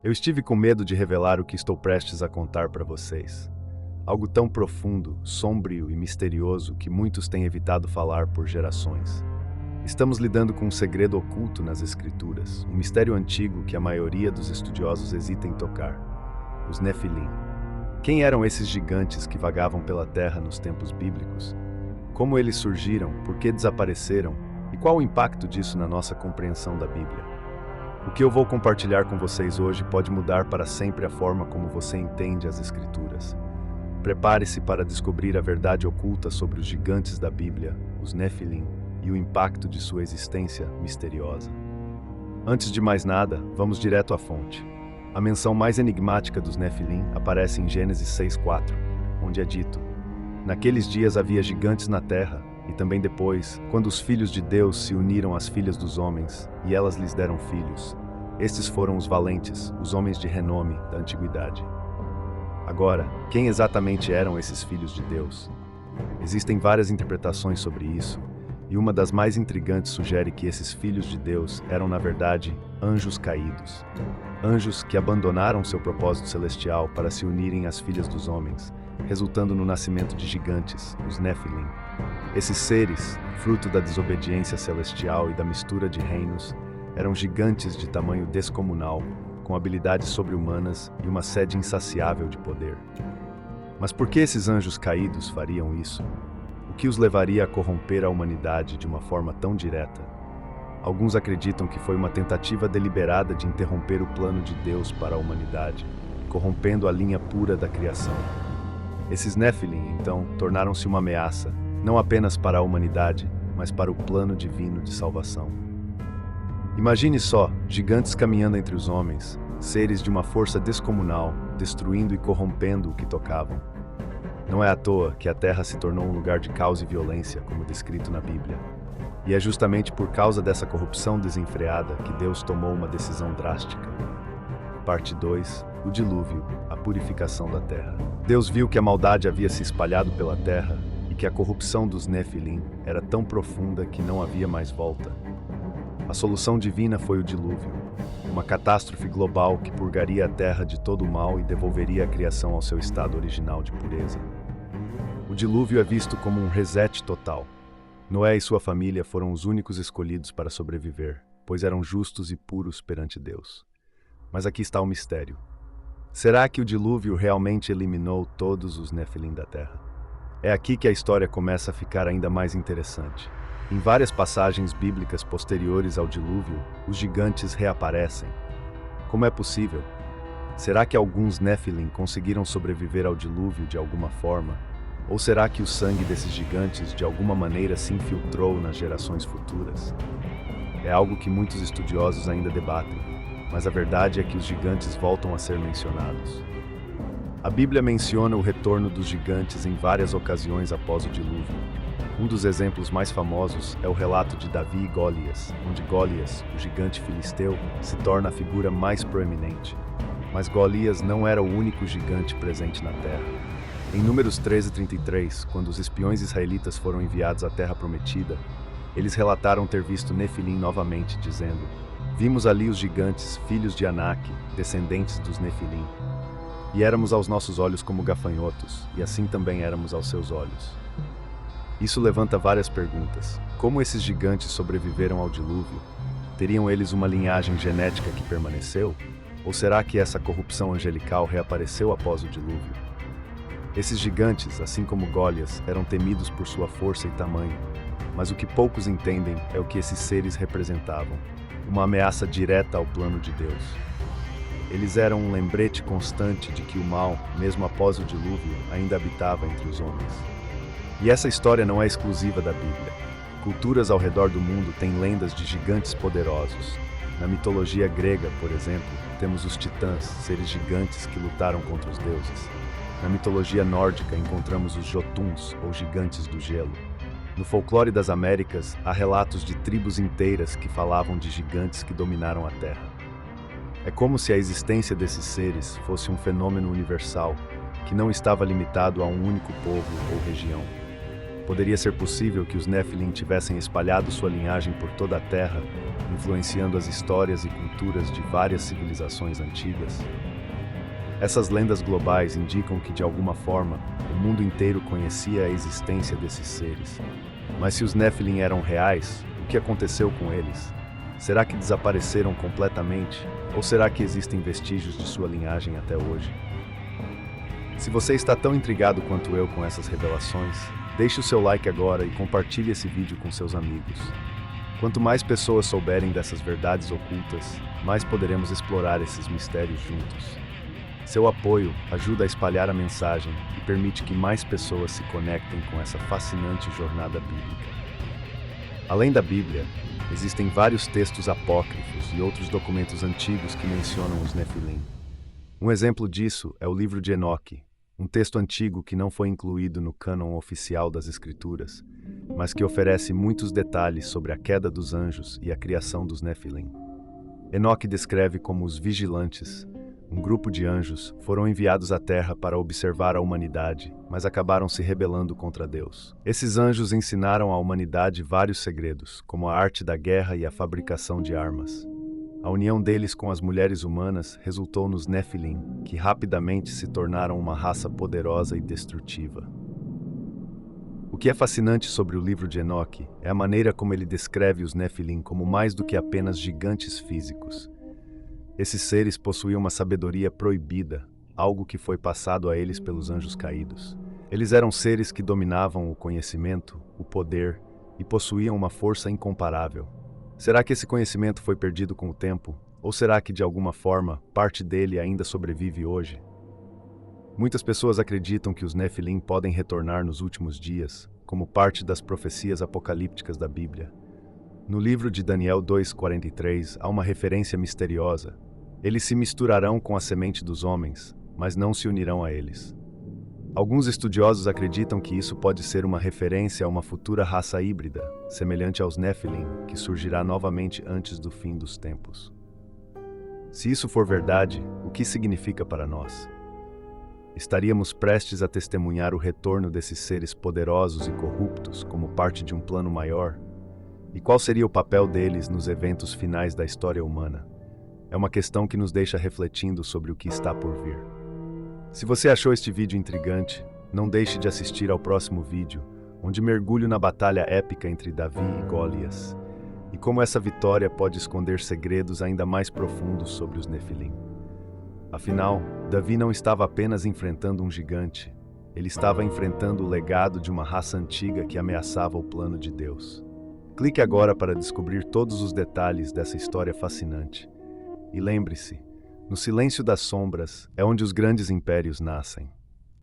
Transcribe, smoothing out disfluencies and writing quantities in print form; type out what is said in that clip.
Eu estive com medo de revelar o que estou prestes a contar para vocês. Algo tão profundo, sombrio e misterioso que muitos têm evitado falar por gerações. Estamos lidando com um segredo oculto nas Escrituras, um mistério antigo que a maioria dos estudiosos hesita em tocar: os Nefilim. Quem eram esses gigantes que vagavam pela terra nos tempos bíblicos? Como eles surgiram, por que desapareceram e qual o impacto disso na nossa compreensão da Bíblia? O que eu vou compartilhar com vocês hoje pode mudar para sempre a forma como você entende as Escrituras. Prepare-se para descobrir a verdade oculta sobre os gigantes da Bíblia, os Nefilim, e o impacto de sua existência misteriosa. Antes de mais nada, vamos direto à fonte. A menção mais enigmática dos Nefilim aparece em Gênesis 6:4, onde é dito: naqueles dias havia gigantes na terra, e também depois, quando os filhos de Deus se uniram às filhas dos homens, e elas lhes deram filhos. Estes foram os valentes, os homens de renome da antiguidade. Agora, quem exatamente eram esses filhos de Deus? Existem várias interpretações sobre isso, e uma das mais intrigantes sugere que esses filhos de Deus eram, na verdade, anjos caídos. Anjos que abandonaram seu propósito celestial para se unirem às filhas dos homens, resultando no nascimento de gigantes, os Nefilim. Esses seres, fruto da desobediência celestial e da mistura de reinos, eram gigantes de tamanho descomunal, com habilidades sobre-humanas e uma sede insaciável de poder. Mas por que esses anjos caídos fariam isso? O que os levaria a corromper a humanidade de uma forma tão direta? Alguns acreditam que foi uma tentativa deliberada de interromper o plano de Deus para a humanidade, corrompendo a linha pura da criação. Esses Nefilim, então, tornaram-se uma ameaça, não apenas para a humanidade, mas para o plano divino de salvação. Imagine só, gigantes caminhando entre os homens, seres de uma força descomunal, destruindo e corrompendo o que tocavam. Não é à toa que a Terra se tornou um lugar de caos e violência, como descrito na Bíblia. E é justamente por causa dessa corrupção desenfreada que Deus tomou uma decisão drástica. Parte 2. O dilúvio, a purificação da Terra. Deus viu que a maldade havia se espalhado pela Terra e que a corrupção dos Nefilim era tão profunda que não havia mais volta. A solução divina foi o dilúvio, uma catástrofe global que purgaria a Terra de todo o mal e devolveria a criação ao seu estado original de pureza. O dilúvio é visto como um reset total. Noé e sua família foram os únicos escolhidos para sobreviver, pois eram justos e puros perante Deus. Mas aqui está o mistério. Será que o dilúvio realmente eliminou todos os Nefilim da Terra? É aqui que a história começa a ficar ainda mais interessante. Em várias passagens bíblicas posteriores ao dilúvio, os gigantes reaparecem. Como é possível? Será que alguns Nefilim conseguiram sobreviver ao dilúvio de alguma forma? Ou será que o sangue desses gigantes de alguma maneira se infiltrou nas gerações futuras? É algo que muitos estudiosos ainda debatem, mas a verdade é que os gigantes voltam a ser mencionados. A Bíblia menciona o retorno dos gigantes em várias ocasiões após o dilúvio. Um dos exemplos mais famosos é o relato de Davi e Golias, onde Golias, o gigante filisteu, se torna a figura mais proeminente. Mas Golias não era o único gigante presente na terra. Em Números 13:33, quando os espiões israelitas foram enviados à Terra Prometida, eles relataram ter visto Nefilim novamente, dizendo: vimos ali os gigantes, filhos de Anak, descendentes dos Nefilim. E éramos aos nossos olhos como gafanhotos, e assim também éramos aos seus olhos. Isso levanta várias perguntas. Como esses gigantes sobreviveram ao dilúvio? Teriam eles uma linhagem genética que permaneceu? Ou será que essa corrupção angelical reapareceu após o dilúvio? Esses gigantes, assim como Golias, eram temidos por sua força e tamanho, mas o que poucos entendem é o que esses seres representavam: uma ameaça direta ao plano de Deus. Eles eram um lembrete constante de que o mal, mesmo após o dilúvio, ainda habitava entre os homens. E essa história não é exclusiva da Bíblia. Culturas ao redor do mundo têm lendas de gigantes poderosos. Na mitologia grega, por exemplo, temos os titãs, seres gigantes que lutaram contra os deuses. Na mitologia nórdica encontramos os Jotuns, ou gigantes do gelo. No folclore das Américas, há relatos de tribos inteiras que falavam de gigantes que dominaram a Terra. É como se a existência desses seres fosse um fenômeno universal, que não estava limitado a um único povo ou região. Poderia ser possível que os Nephilim tivessem espalhado sua linhagem por toda a Terra, influenciando as histórias e culturas de várias civilizações antigas? Essas lendas globais indicam que, de alguma forma, o mundo inteiro conhecia a existência desses seres. Mas se os Nephilim eram reais, o que aconteceu com eles? Será que desapareceram completamente? Ou será que existem vestígios de sua linhagem até hoje? Se você está tão intrigado quanto eu com essas revelações, deixe o seu like agora e compartilhe esse vídeo com seus amigos. Quanto mais pessoas souberem dessas verdades ocultas, mais poderemos explorar esses mistérios juntos. Seu apoio ajuda a espalhar a mensagem e permite que mais pessoas se conectem com essa fascinante jornada bíblica. Além da Bíblia, existem vários textos apócrifos e outros documentos antigos que mencionam os Nefilim. Um exemplo disso é o livro de Enoque, um texto antigo que não foi incluído no cânon oficial das Escrituras, mas que oferece muitos detalhes sobre a queda dos anjos e a criação dos Nefilim. Enoque descreve como os vigilantes, um grupo de anjos, foram enviados à Terra para observar a humanidade, mas acabaram se rebelando contra Deus. Esses anjos ensinaram à humanidade vários segredos, como a arte da guerra e a fabricação de armas. A união deles com as mulheres humanas resultou nos Nefilim, que rapidamente se tornaram uma raça poderosa e destrutiva. O que é fascinante sobre o livro de Enoque é a maneira como ele descreve os Nefilim como mais do que apenas gigantes físicos. Esses seres possuíam uma sabedoria proibida, algo que foi passado a eles pelos anjos caídos. Eles eram seres que dominavam o conhecimento, o poder e possuíam uma força incomparável. Será que esse conhecimento foi perdido com o tempo? Ou será que, de alguma forma, parte dele ainda sobrevive hoje? Muitas pessoas acreditam que os Nefilim podem retornar nos últimos dias, como parte das profecias apocalípticas da Bíblia. No livro de Daniel 2:43 há uma referência misteriosa. Eles se misturarão com a semente dos homens, mas não se unirão a eles. Alguns estudiosos acreditam que isso pode ser uma referência a uma futura raça híbrida, semelhante aos Nefilim, que surgirá novamente antes do fim dos tempos. Se isso for verdade, o que significa para nós? Estaríamos prestes a testemunhar o retorno desses seres poderosos e corruptos como parte de um plano maior? E qual seria o papel deles nos eventos finais da história humana? É uma questão que nos deixa refletindo sobre o que está por vir. Se você achou este vídeo intrigante, não deixe de assistir ao próximo vídeo, onde mergulho na batalha épica entre Davi e Golias, e como essa vitória pode esconder segredos ainda mais profundos sobre os Nefilim. Afinal, Davi não estava apenas enfrentando um gigante, ele estava enfrentando o legado de uma raça antiga que ameaçava o plano de Deus. Clique agora para descobrir todos os detalhes dessa história fascinante. E lembre-se, no silêncio das sombras é onde os grandes impérios nascem.